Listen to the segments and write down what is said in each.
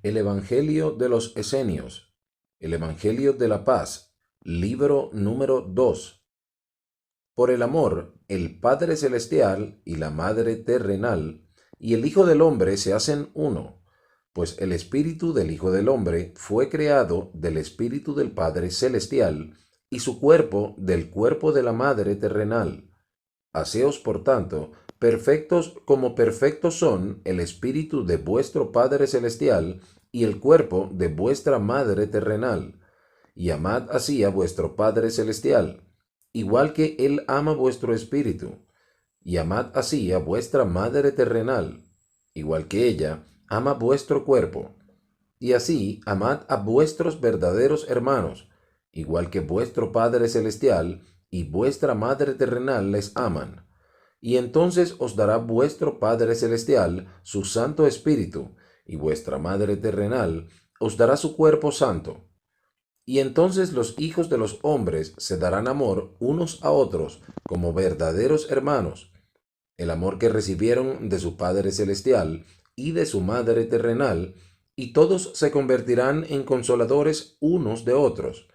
El Evangelio de los Esenios, el Evangelio de la Paz, libro número 2. Por el amor, el Padre Celestial y la Madre Terrenal y el Hijo del Hombre se hacen uno, pues el Espíritu del Hijo del Hombre fue creado del Espíritu del Padre Celestial y su cuerpo del cuerpo de la Madre Terrenal. Haceos, por tanto, perfectos como perfectos son el Espíritu de vuestro Padre Celestial y el cuerpo de vuestra Madre Terrenal. Y amad así a vuestro Padre Celestial, igual que Él ama vuestro espíritu. Y amad así a vuestra Madre Terrenal, igual que ella ama vuestro cuerpo. Y así amad a vuestros verdaderos hermanos, igual que vuestro Padre Celestial y vuestra Madre Terrenal les aman. Y entonces os dará vuestro Padre Celestial su Santo Espíritu, y vuestra Madre Terrenal os dará su cuerpo santo. Y entonces los hijos de los hombres se darán amor unos a otros como verdaderos hermanos, el amor que recibieron de su Padre Celestial y de su Madre Terrenal, y todos se convertirán en consoladores unos de otros,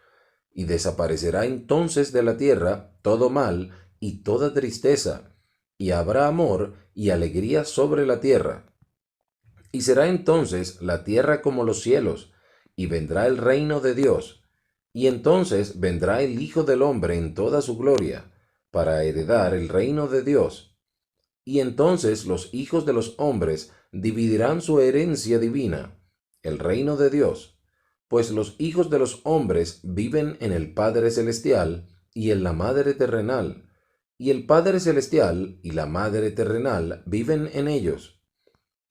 y desaparecerá entonces de la tierra todo mal y toda tristeza, y habrá amor y alegría sobre la tierra. Y será entonces la tierra como los cielos, y vendrá el reino de Dios. Y entonces vendrá el Hijo del Hombre en toda su gloria, para heredar el reino de Dios. Y entonces los hijos de los hombres dividirán su herencia divina, el reino de Dios, pues los hijos de los hombres viven en el Padre Celestial y en la Madre Terrenal, y el Padre Celestial y la Madre Terrenal viven en ellos.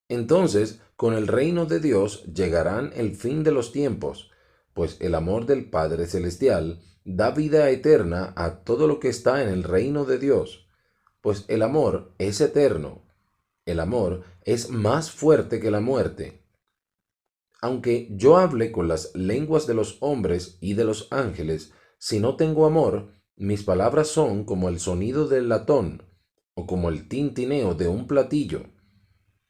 Entonces, con el reino de Dios llegarán el fin de los tiempos, pues el amor del Padre Celestial da vida eterna a todo lo que está en el reino de Dios, pues el amor es eterno. El amor es más fuerte que la muerte. Aunque yo hable con las lenguas de los hombres y de los ángeles, si no tengo amor, mis palabras son como el sonido del latón o como el tintineo de un platillo.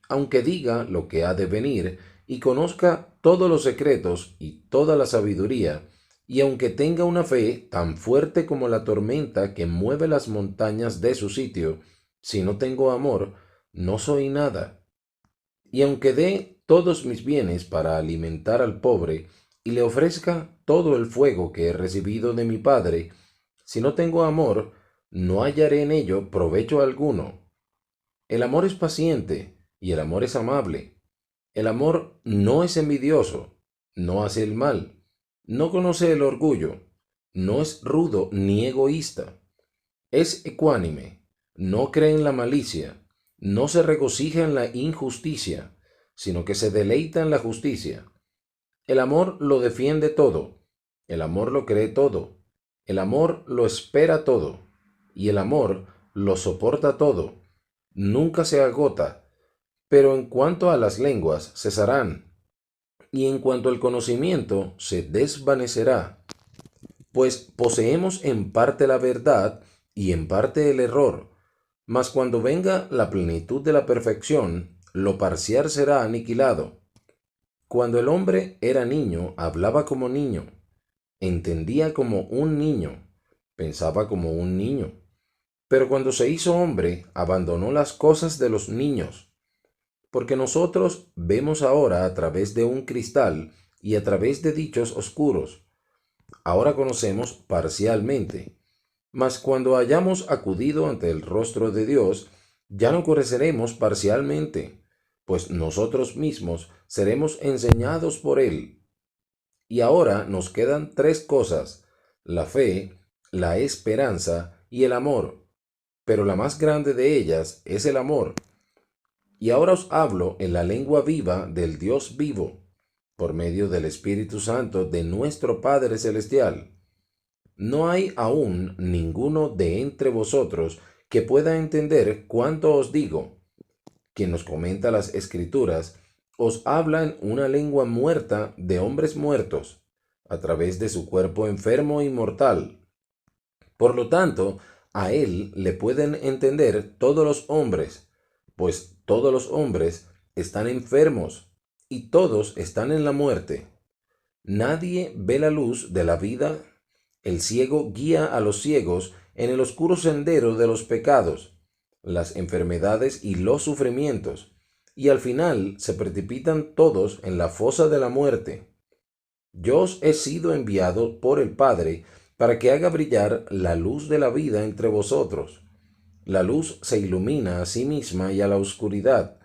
Aunque diga lo que ha de venir y conozca todos los secretos y toda la sabiduría, y aunque tenga una fe tan fuerte como la tormenta que mueve las montañas de su sitio, si no tengo amor, no soy nada. Y aunque dé todos mis bienes para alimentar al pobre, y le ofrezca todo el fuego que he recibido de mi Padre, si no tengo amor, no hallaré en ello provecho alguno. El amor es paciente y el amor es amable. El amor no es envidioso, no hace el mal, no conoce el orgullo, no es rudo ni egoísta. Es ecuánime, no cree en la malicia, no se regocija en la injusticia, sino que se deleita en la justicia. El amor lo defiende todo, el amor lo cree todo, el amor lo espera todo, y el amor lo soporta todo. Nunca se agota, pero en cuanto a las lenguas cesarán, y en cuanto al conocimiento se desvanecerá, pues poseemos en parte la verdad y en parte el error, mas cuando venga la plenitud de la perfección, lo parcial será aniquilado. Cuando el hombre era niño, hablaba como niño, entendía como un niño, pensaba como un niño. Pero cuando se hizo hombre, abandonó las cosas de los niños, porque nosotros vemos ahora a través de un cristal y a través de dichos oscuros. Ahora conocemos parcialmente, mas cuando hayamos acudido ante el rostro de Dios, ya no conoceremos parcialmente, pues nosotros mismos seremos enseñados por Él. Y ahora nos quedan tres cosas: la fe, la esperanza y el amor. Pero la más grande de ellas es el amor. Y ahora os hablo en la lengua viva del Dios vivo, por medio del Espíritu Santo de nuestro Padre Celestial. No hay aún ninguno de entre vosotros que pueda entender cuanto os digo. Quien nos comenta las Escrituras os habla en una lengua muerta de hombres muertos, a través de su cuerpo enfermo y mortal. Por lo tanto, a él le pueden entender todos los hombres, pues todos los hombres están enfermos y todos están en la muerte. Nadie ve la luz de la vida. El ciego guía a los ciegos en el oscuro sendero de los pecados, las enfermedades y los sufrimientos, y al final se precipitan todos en la fosa de la muerte. Yo os he sido enviado por el Padre para que haga brillar la luz de la vida entre vosotros. La luz se ilumina a sí misma y a la oscuridad,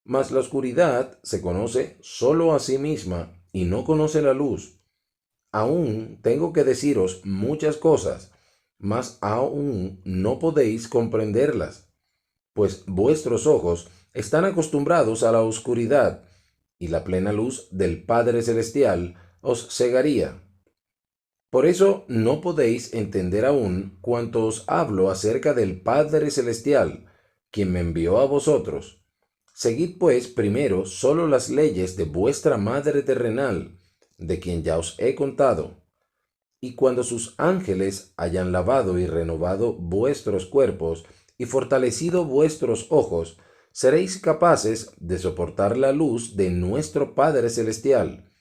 mas la oscuridad se conoce solo a sí misma y no conoce la luz. Aún tengo que deciros muchas cosas, mas aún no podéis comprenderlas, pues vuestros ojos están acostumbrados a la oscuridad, y la plena luz del Padre Celestial os cegaría. Por eso no podéis entender aún cuanto os hablo acerca del Padre Celestial, quien me envió a vosotros. Seguid pues primero solo las leyes de vuestra Madre terrenal, de quien ya os he contado. Y cuando sus ángeles hayan lavado y renovado vuestros cuerpos y fortalecido vuestros ojos, seréis capaces de soportar la luz de nuestro Padre Celestial.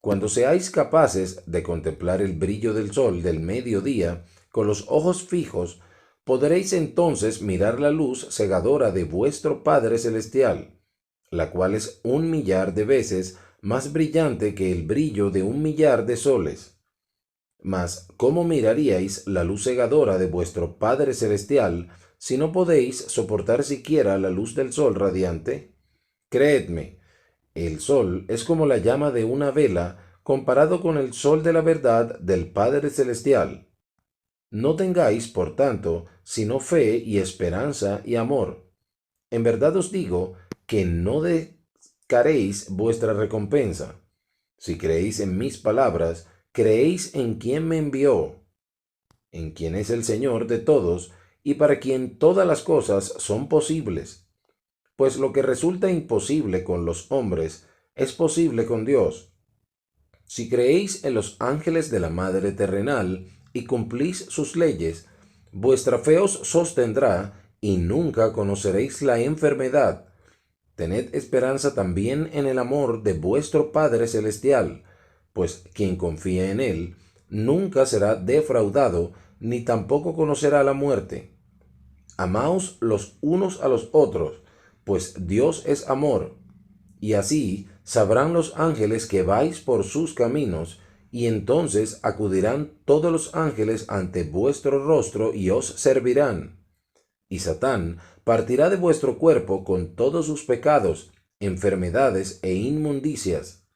Cuando seáis capaces de contemplar el brillo del sol del mediodía con los ojos fijos, podréis entonces mirar la luz cegadora de vuestro Padre Celestial, la cual es 1.000.000 de veces más brillante que el brillo de 1.000.000 de soles. Mas, ¿cómo miraríais la luz cegadora de vuestro Padre Celestial si no podéis soportar siquiera la luz del sol radiante? Creedme, el sol es como la llama de una vela comparado con el sol de la verdad del Padre Celestial. No tengáis, por tanto, sino fe y esperanza y amor. En verdad os digo que no decaréis vuestra recompensa. Si creéis en mis palabras, creéis en quien me envió, en quien es el Señor de todos y para quien todas las cosas son posibles. Pues lo que resulta imposible con los hombres es posible con Dios. Si creéis en los ángeles de la Madre terrenal y cumplís sus leyes, vuestra fe os sostendrá y nunca conoceréis la enfermedad. Tened esperanza también en el amor de vuestro Padre Celestial, pues quien confía en Él nunca será defraudado, ni tampoco conocerá la muerte. Amaos los unos a los otros, pues Dios es amor, y así sabrán los ángeles que vais por sus caminos, y entonces acudirán todos los ángeles ante vuestro rostro y os servirán. Y Satán partirá de vuestro cuerpo con todos sus pecados, enfermedades e inmundicias.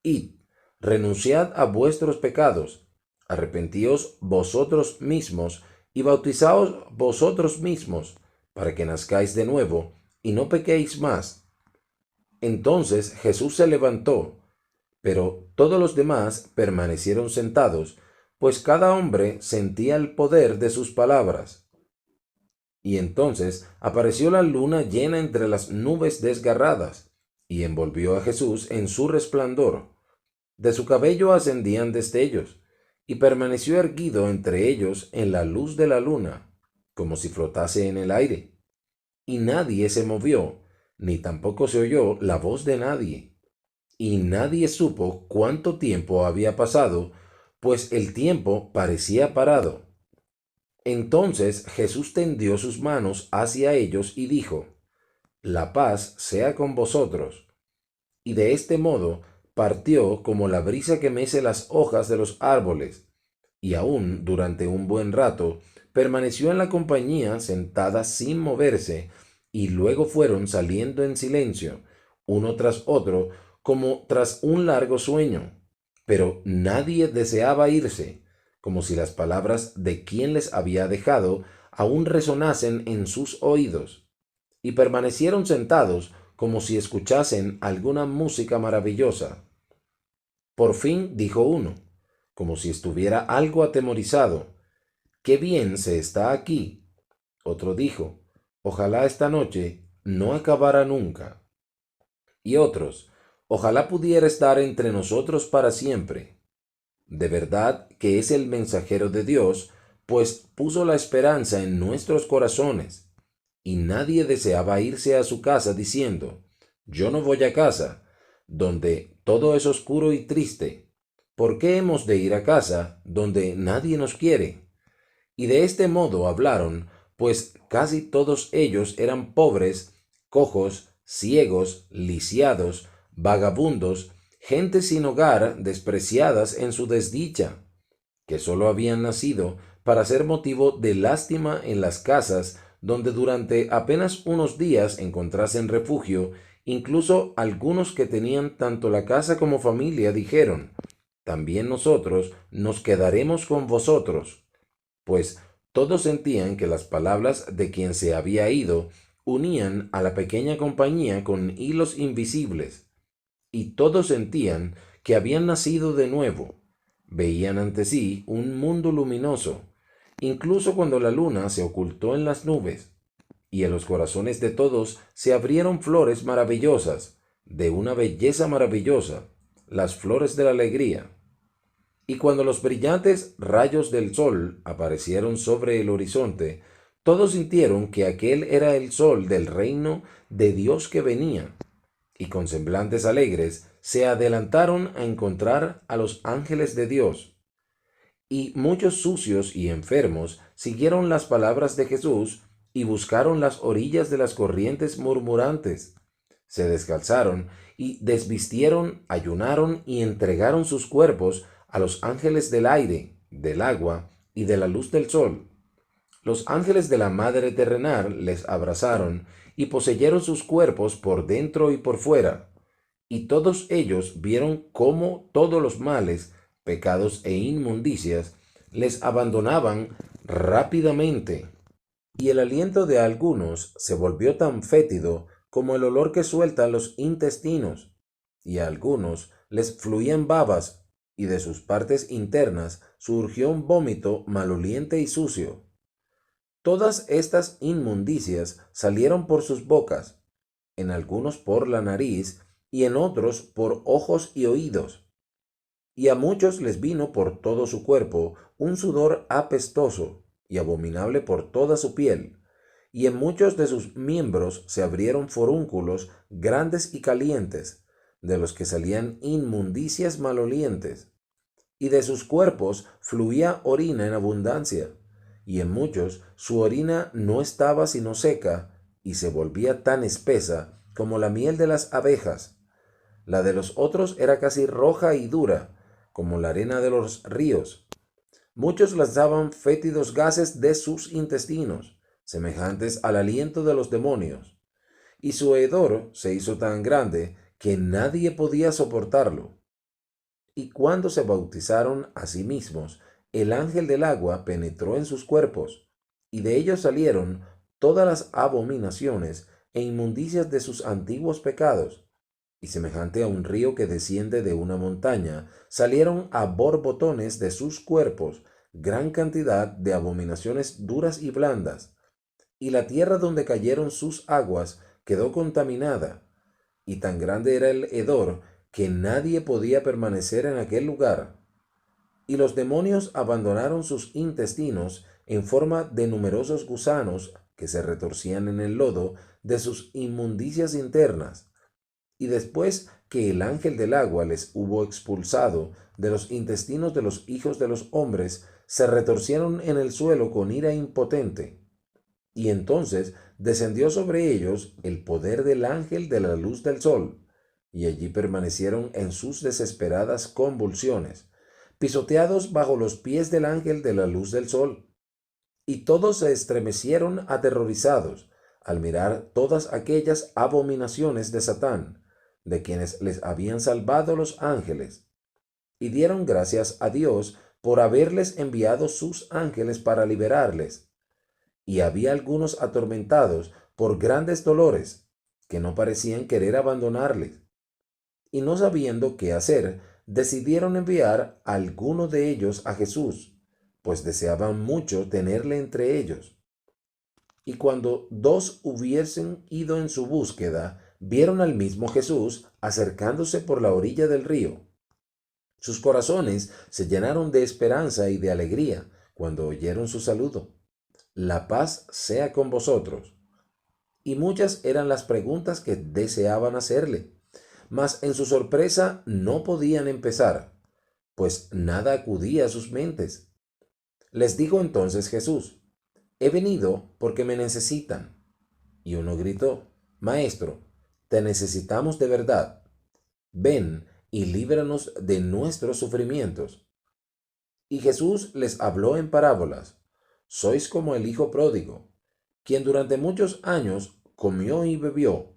Id, renunciad a vuestros pecados, arrepentíos vosotros mismos y bautizaos vosotros mismos, para que nazcáis de nuevo y no pequéis más. Entonces Jesús se levantó, pero todos los demás permanecieron sentados, pues cada hombre sentía el poder de sus palabras. Y entonces apareció la luna llena entre las nubes desgarradas, y envolvió a Jesús en su resplandor. De su cabello ascendían destellos, y permaneció erguido entre ellos en la luz de la luna, como si flotase en el aire. Y nadie se movió, ni tampoco se oyó la voz de nadie. Y nadie supo cuánto tiempo había pasado, pues el tiempo parecía parado. Entonces Jesús tendió sus manos hacia ellos y dijo: La paz sea con vosotros. Y de este modo partió como la brisa que mece las hojas de los árboles, y aún durante un buen rato permaneció en la compañía sentada sin moverse, y luego fueron saliendo en silencio, uno tras otro, como tras un largo sueño. Pero nadie deseaba irse, como si las palabras de quien les había dejado aún resonasen en sus oídos, y permanecieron sentados como si escuchasen alguna música maravillosa. Por fin dijo uno, como si estuviera algo atemorizado: «¡Qué bien se está aquí!». Otro dijo: «Ojalá esta noche no acabara nunca». Y otros: «Ojalá pudiera estar entre nosotros para siempre». De verdad que es el mensajero de Dios, pues puso la esperanza en nuestros corazones. Y nadie deseaba irse a su casa diciendo: «Yo no voy a casa», donde todo es oscuro y triste? ¿Por qué hemos de ir a casa donde nadie nos quiere? Y de este modo hablaron, pues casi todos ellos eran pobres, cojos, ciegos, lisiados, vagabundos, gente sin hogar, despreciadas en su desdicha, que sólo habían nacido para ser motivo de lástima en las casas donde durante apenas unos días encontrasen refugio. Incluso algunos que tenían tanto la casa como familia dijeron, también nosotros nos quedaremos con vosotros, pues todos sentían que las palabras de quien se había ido unían a la pequeña compañía con hilos invisibles, y todos sentían que habían nacido de nuevo. Veían ante sí un mundo luminoso, incluso cuando la luna se ocultó en las nubes, y en los corazones de todos se abrieron flores maravillosas, de una belleza maravillosa, las flores de la alegría. Y cuando los brillantes rayos del sol aparecieron sobre el horizonte, todos sintieron que aquel era el sol del reino de Dios que venía, y con semblantes alegres se adelantaron a encontrar a los ángeles de Dios. Y muchos sucios y enfermos siguieron las palabras de Jesús y buscaron las orillas de las corrientes murmurantes. Se descalzaron y desvistieron, ayunaron y entregaron sus cuerpos a los ángeles del aire, del agua y de la luz del sol. Los ángeles de la madre terrenal les abrazaron y poseyeron sus cuerpos por dentro y por fuera. Y todos ellos vieron cómo todos los males, pecados e inmundicias les abandonaban rápidamente, y el aliento de algunos se volvió tan fétido como el olor que sueltan los intestinos, y a algunos les fluían babas, y de sus partes internas surgió un vómito maloliente y sucio. Todas estas inmundicias salieron por sus bocas, en algunos por la nariz y en otros por ojos y oídos, y a muchos les vino por todo su cuerpo un sudor apestoso y abominable por toda su piel, y en muchos de sus miembros se abrieron forúnculos grandes y calientes, de los que salían inmundicias malolientes, y de sus cuerpos fluía orina en abundancia, y en muchos su orina no estaba sino seca, y se volvía tan espesa como la miel de las abejas. La de los otros era casi roja y dura, como la arena de los ríos. Muchos lanzaban fétidos gases de sus intestinos, semejantes al aliento de los demonios, y su hedor se hizo tan grande que nadie podía soportarlo. Y cuando se bautizaron a sí mismos, el ángel del agua penetró en sus cuerpos, y de ellos salieron todas las abominaciones e inmundicias de sus antiguos pecados, y semejante a un río que desciende de una montaña, salieron a borbotones de sus cuerpos gran cantidad de abominaciones duras y blandas, y la tierra donde cayeron sus aguas quedó contaminada, y tan grande era el hedor que nadie podía permanecer en aquel lugar. Y los demonios abandonaron sus intestinos en forma de numerosos gusanos que se retorcían en el lodo de sus inmundicias internas. Y después que el ángel del agua les hubo expulsado de los intestinos de los hijos de los hombres, se retorcieron en el suelo con ira impotente. Y entonces descendió sobre ellos el poder del ángel de la luz del sol, y allí permanecieron en sus desesperadas convulsiones, pisoteados bajo los pies del ángel de la luz del sol. Y todos se estremecieron aterrorizados al mirar todas aquellas abominaciones de Satán, de quienes les habían salvado los ángeles, y dieron gracias a Dios por haberles enviado sus ángeles para liberarles. Y había algunos atormentados por grandes dolores, que no parecían querer abandonarles, y no sabiendo qué hacer, decidieron enviar a alguno de ellos a Jesús, pues deseaban mucho tenerle entre ellos. Y cuando dos hubiesen ido en su búsqueda, vieron al mismo Jesús acercándose por la orilla del río. Sus corazones se llenaron de esperanza y de alegría cuando oyeron su saludo. La paz sea con vosotros. Y muchas eran las preguntas que deseaban hacerle, mas en su sorpresa no podían empezar, pues nada acudía a sus mentes. Les dijo entonces Jesús: He venido porque me necesitan. Y uno gritó: Maestro, te necesitamos de verdad. Ven y líbranos de nuestros sufrimientos. Y Jesús les habló en parábolas: Sois como el hijo pródigo, quien durante muchos años comió y bebió,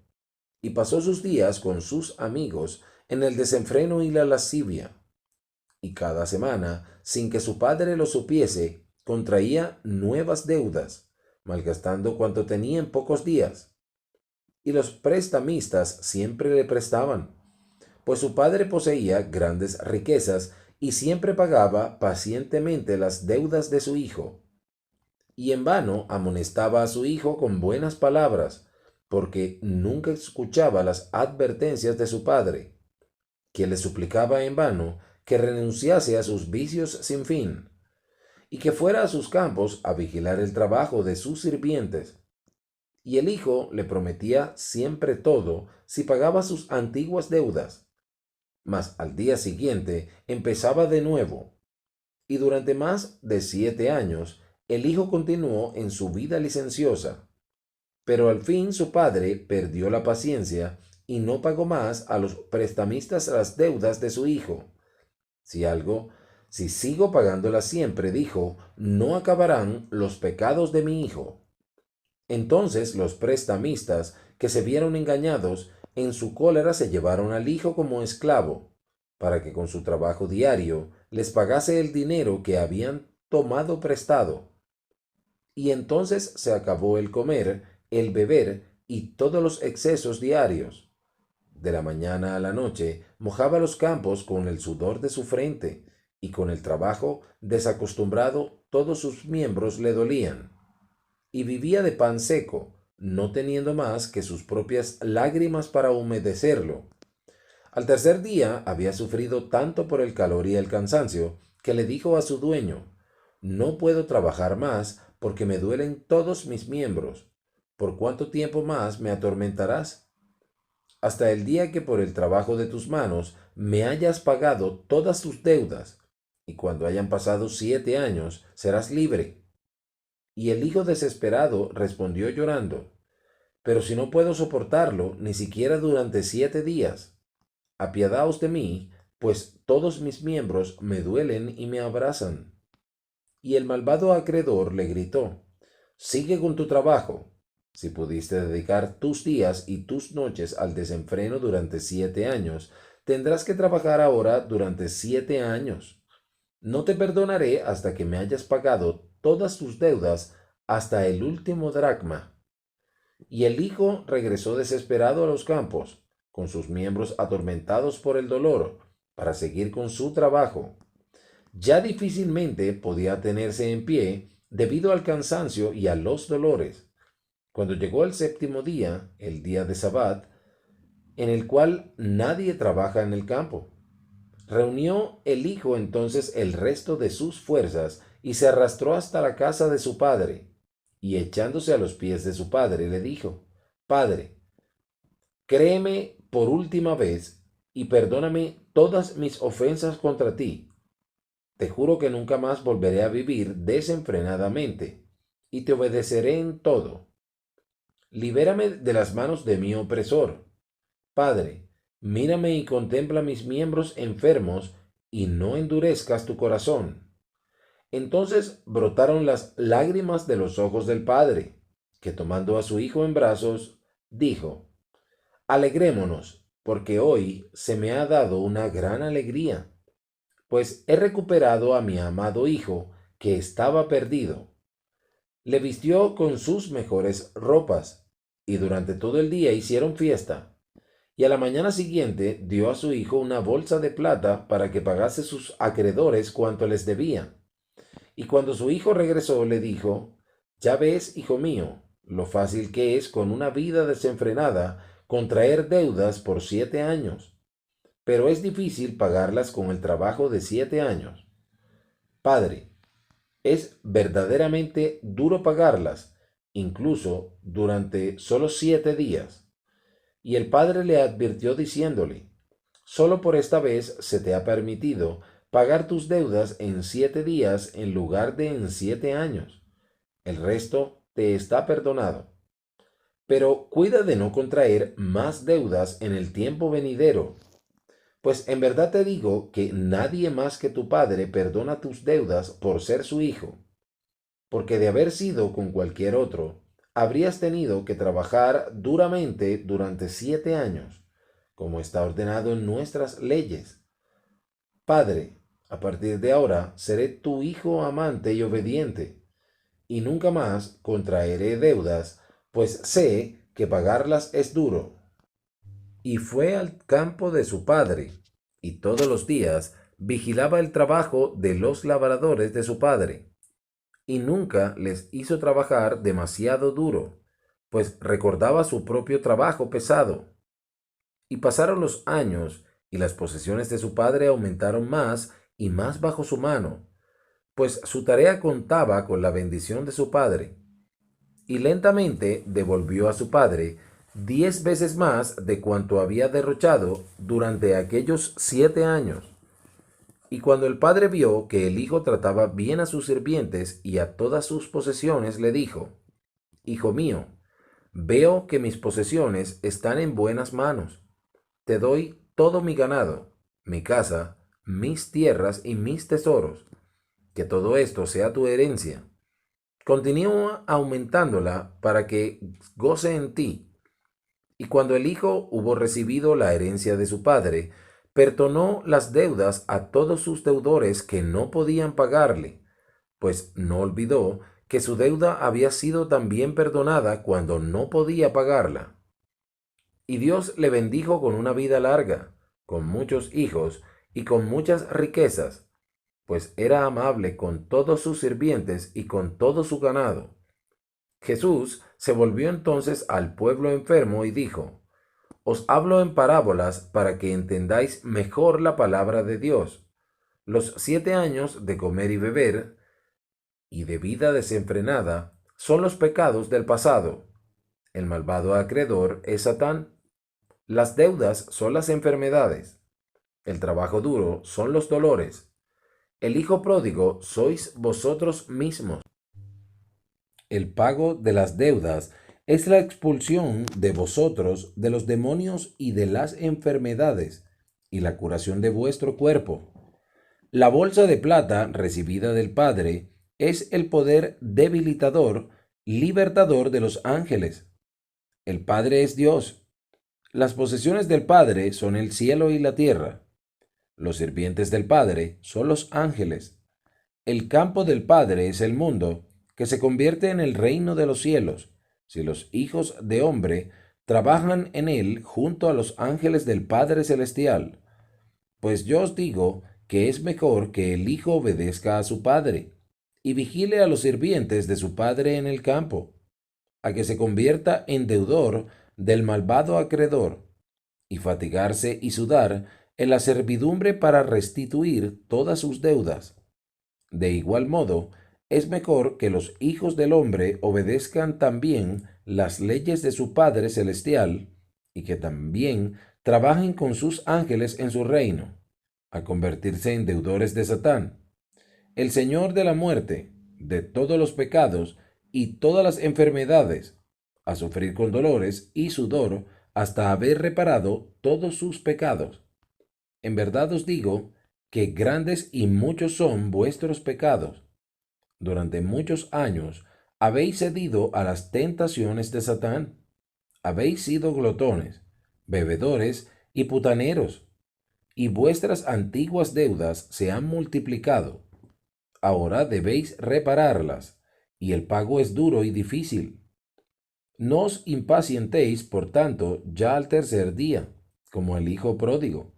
y pasó sus días con sus amigos en el desenfreno y la lascivia. Y cada semana, sin que su padre lo supiese, contraía nuevas deudas, malgastando cuanto tenía en pocos días. Y los prestamistas siempre le prestaban, pues su padre poseía grandes riquezas y siempre pagaba pacientemente las deudas de su hijo. Y en vano amonestaba a su hijo con buenas palabras, porque nunca escuchaba las advertencias de su padre, quien le suplicaba en vano que renunciase a sus vicios sin fin, y que fuera a sus campos a vigilar el trabajo de sus sirvientes. Y el hijo le prometía siempre todo si pagaba sus antiguas deudas. Mas al día siguiente empezaba de nuevo, y durante más de 7 años el hijo continuó en su vida licenciosa. Pero al fin su padre perdió la paciencia y no pagó más a los prestamistas las deudas de su hijo. Si sigo pagándolas siempre, dijo, no acabarán los pecados de mi hijo. Entonces los prestamistas, que se vieron engañados, en su cólera se llevaron al hijo como esclavo, para que con su trabajo diario les pagase el dinero que habían tomado prestado. Y entonces se acabó el comer, el beber y todos los excesos diarios. De la mañana a la noche mojaba los campos con el sudor de su frente, y con el trabajo desacostumbrado todos sus miembros le dolían. Y vivía de pan seco, no teniendo más que sus propias lágrimas para humedecerlo. Al tercer día había sufrido tanto por el calor y el cansancio, que le dijo a su dueño: No puedo trabajar más porque me duelen todos mis miembros. ¿Por cuánto tiempo más me atormentarás? Hasta el día que por el trabajo de tus manos me hayas pagado todas tus deudas, y cuando hayan pasado 7 años serás libre. Y el hijo desesperado respondió llorando: Pero si no puedo soportarlo ni siquiera durante 7 días, apiadaos de mí, pues todos mis miembros me duelen y me abrazan. Y el malvado acreedor le gritó: Sigue con tu trabajo. Si pudiste dedicar tus días y tus noches al desenfreno durante 7 años, tendrás que trabajar ahora durante 7 años. No te perdonaré hasta que me hayas pagado todas tus deudas hasta el último dracma. Y el hijo regresó desesperado a los campos, con sus miembros atormentados por el dolor, para seguir con su trabajo. Ya difícilmente podía tenerse en pie debido al cansancio y a los dolores. Cuando llegó el séptimo día, el día de Sabbat, en el cual nadie trabaja en el campo, reunió el hijo entonces el resto de sus fuerzas y se arrastró hasta la casa de su padre, y echándose a los pies de su padre le dijo: Padre, créeme por última vez y perdóname todas mis ofensas contra ti. Te juro que nunca más volveré a vivir desenfrenadamente, y te obedeceré en todo. Libérame de las manos de mi opresor. Padre, mírame y contempla mis miembros enfermos, y no endurezcas tu corazón. Entonces brotaron las lágrimas de los ojos del padre, que tomando a su hijo en brazos, dijo: Alegrémonos, porque hoy se me ha dado una gran alegría, pues he recuperado a mi amado hijo que estaba perdido. Le vistió con sus mejores ropas, y durante todo el día hicieron fiesta. Y a la mañana siguiente dio a su hijo una bolsa de plata para que pagase sus acreedores cuanto les debía. Y cuando su hijo regresó, le dijo: Ya ves, hijo mío, lo fácil que es con una vida desenfrenada contraer deudas por 7 años, pero es difícil pagarlas con el trabajo de 7 años. Padre, es verdaderamente duro pagarlas, incluso durante solo 7 días. Y el padre le advirtió diciéndole, solo por esta vez se te ha permitido pagar tus deudas en 7 días en lugar de en 7 años. El resto te está perdonado. Pero cuida de no contraer más deudas en el tiempo venidero. Pues en verdad te digo que nadie más que tu padre perdona tus deudas por ser su hijo, porque de haber sido con cualquier otro, habrías tenido que trabajar duramente durante 7 años, como está ordenado en nuestras leyes. Padre, a partir de ahora seré tu hijo amante y obediente, y nunca más contraeré deudas, pues sé que pagarlas es duro. Y fue al campo de su padre, y todos los días vigilaba el trabajo de los labradores de su padre, y nunca les hizo trabajar demasiado duro, pues recordaba su propio trabajo pesado. Y pasaron los años, y las posesiones de su padre aumentaron más y más bajo su mano, pues su tarea contaba con la bendición de su padre. Y lentamente devolvió a su padre 10 veces más de cuanto había derrochado durante aquellos 7 años. Y cuando el padre vio que el hijo trataba bien a sus sirvientes y a todas sus posesiones, le dijo, Hijo mío, veo que mis posesiones están en buenas manos. Te doy todo mi ganado, mi casa, mis tierras y mis tesoros. Que todo esto sea tu herencia. Continúa aumentándola para que goce en ti. Y cuando el hijo hubo recibido la herencia de su padre, perdonó las deudas a todos sus deudores que no podían pagarle, pues no olvidó que su deuda había sido también perdonada cuando no podía pagarla. Y Dios le bendijo con una vida larga, con muchos hijos y con muchas riquezas, pues era amable con todos sus sirvientes y con todo su ganado. Jesús se volvió entonces al pueblo enfermo y dijo, Os hablo en parábolas para que entendáis mejor la palabra de Dios. Los 7 años de comer y beber y de vida desenfrenada son los pecados del pasado. El malvado acreedor es Satán. Las deudas son las enfermedades. El trabajo duro son los dolores. El hijo pródigo sois vosotros mismos. El pago de las deudas es la expulsión de vosotros de los demonios y de las enfermedades, y la curación de vuestro cuerpo. La bolsa de plata recibida del Padre es el poder debilitador, libertador de los ángeles. El Padre es Dios. Las posesiones del Padre son el cielo y la tierra. Los sirvientes del Padre son los ángeles. El campo del Padre es el mundo, que se convierte en el reino de los cielos, si los hijos de hombre trabajan en él junto a los ángeles del Padre Celestial. Pues yo os digo que es mejor que el hijo obedezca a su padre, y vigile a los sirvientes de su padre en el campo, a que se convierta en deudor del malvado acreedor, y fatigarse y sudar en la servidumbre para restituir todas sus deudas. De igual modo, es mejor que los hijos del hombre obedezcan también las leyes de su Padre Celestial y que también trabajen con sus ángeles en su reino, a convertirse en deudores de Satán, el Señor de la muerte, de todos los pecados y todas las enfermedades, a sufrir con dolores y sudor hasta haber reparado todos sus pecados. En verdad os digo que grandes y muchos son vuestros pecados. Durante muchos años habéis cedido a las tentaciones de Satán. Habéis sido glotones, bebedores y putaneros, y vuestras antiguas deudas se han multiplicado. Ahora debéis repararlas, y el pago es duro y difícil. No os impacientéis, por tanto, ya al tercer día, como el hijo pródigo,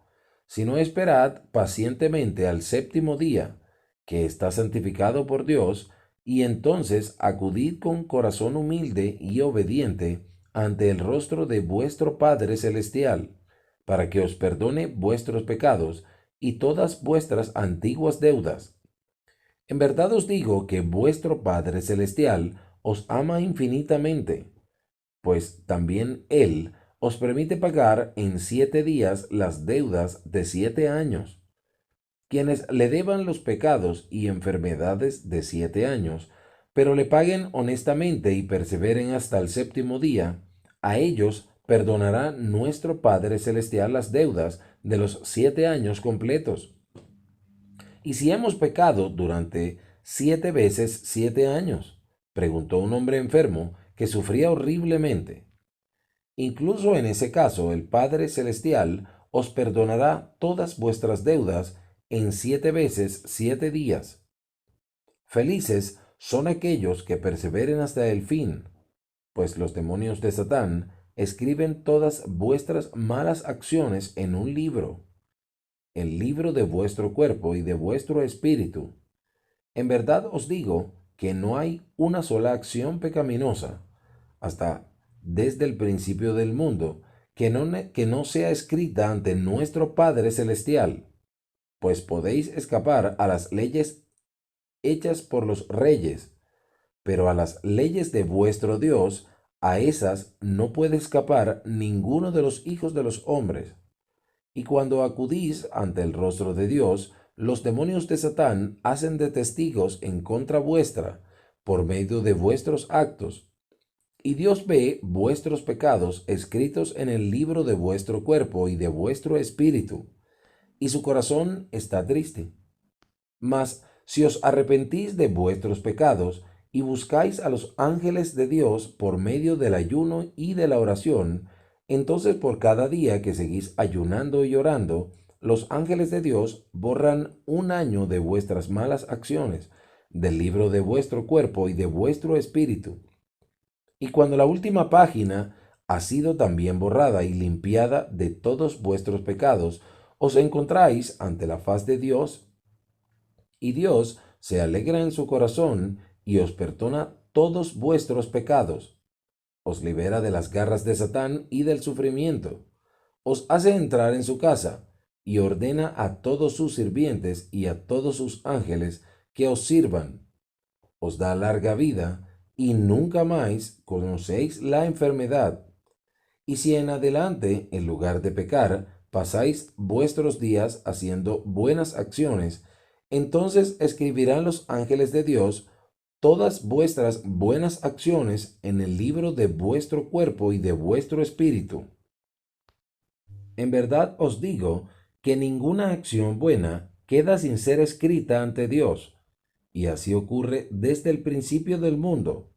sino esperad pacientemente al séptimo día, que está santificado por Dios, y entonces acudid con corazón humilde y obediente ante el rostro de vuestro Padre Celestial, para que os perdone vuestros pecados y todas vuestras antiguas deudas. En verdad os digo que vuestro Padre Celestial os ama infinitamente, pues también Él os permite pagar en 7 días las deudas de 7 años. Quienes le deban los pecados y enfermedades de 7 años, pero le paguen honestamente y perseveren hasta el séptimo día, a ellos perdonará nuestro Padre Celestial las deudas de los 7 años completos. ¿Y si hemos pecado durante 7 veces 7 años? Preguntó un hombre enfermo que sufría horriblemente. Incluso en ese caso, el Padre Celestial os perdonará todas vuestras deudas en 7 veces 7 días. Felices son aquellos que perseveren hasta el fin, pues los demonios de Satán escriben todas vuestras malas acciones en un libro, el libro de vuestro cuerpo y de vuestro espíritu. En verdad os digo que no hay una sola acción pecaminosa, hasta desde el principio del mundo, que no sea escrita ante nuestro Padre Celestial, pues podéis escapar a las leyes hechas por los reyes, pero a las leyes de vuestro Dios, a esas no puede escapar ninguno de los hijos de los hombres. Y cuando acudís ante el rostro de Dios, los demonios de Satán hacen de testigos en contra vuestra por medio de vuestros actos. Y Dios ve vuestros pecados escritos en el libro de vuestro cuerpo y de vuestro espíritu, y su corazón está triste. Mas si os arrepentís de vuestros pecados y buscáis a los ángeles de Dios por medio del ayuno y de la oración, entonces por cada día que seguís ayunando y orando, los ángeles de Dios borran un año de vuestras malas acciones del libro de vuestro cuerpo y de vuestro espíritu. Y cuando la última página ha sido también borrada y limpiada de todos vuestros pecados, os encontráis ante la faz de Dios, y Dios se alegra en su corazón y os perdona todos vuestros pecados, os libera de las garras de Satán y del sufrimiento, os hace entrar en su casa y ordena a todos sus sirvientes y a todos sus ángeles que os sirvan, os da larga vida y nunca más conocéis la enfermedad. Y si en adelante, en lugar de pecar, pasáis vuestros días haciendo buenas acciones, entonces escribirán los ángeles de Dios todas vuestras buenas acciones en el libro de vuestro cuerpo y de vuestro espíritu. En verdad os digo que ninguna acción buena queda sin ser escrita ante Dios, y así ocurre desde el principio del mundo.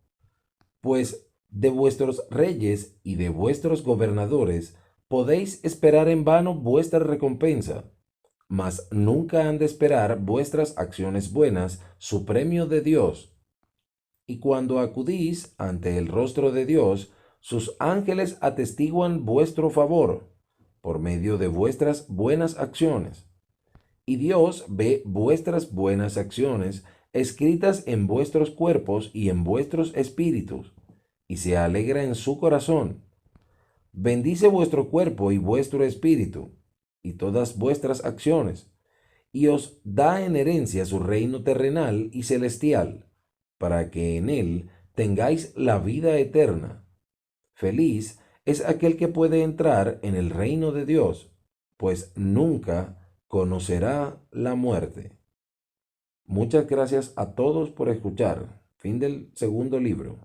Pues de vuestros reyes y de vuestros gobernadores podéis esperar en vano vuestra recompensa, mas nunca han de esperar vuestras acciones buenas su premio de Dios. Y cuando acudís ante el rostro de Dios, sus ángeles atestiguan vuestro favor por medio de vuestras buenas acciones. Y Dios ve vuestras buenas acciones escritas en vuestros cuerpos y en vuestros espíritus, y se alegra en su corazón. Bendice vuestro cuerpo y vuestro espíritu, y todas vuestras acciones, y os da en herencia su reino terrenal y celestial, para que en él tengáis la vida eterna. Feliz es aquel que puede entrar en el reino de Dios, pues nunca conocerá la muerte. Muchas gracias a todos por escuchar. Fin del segundo libro.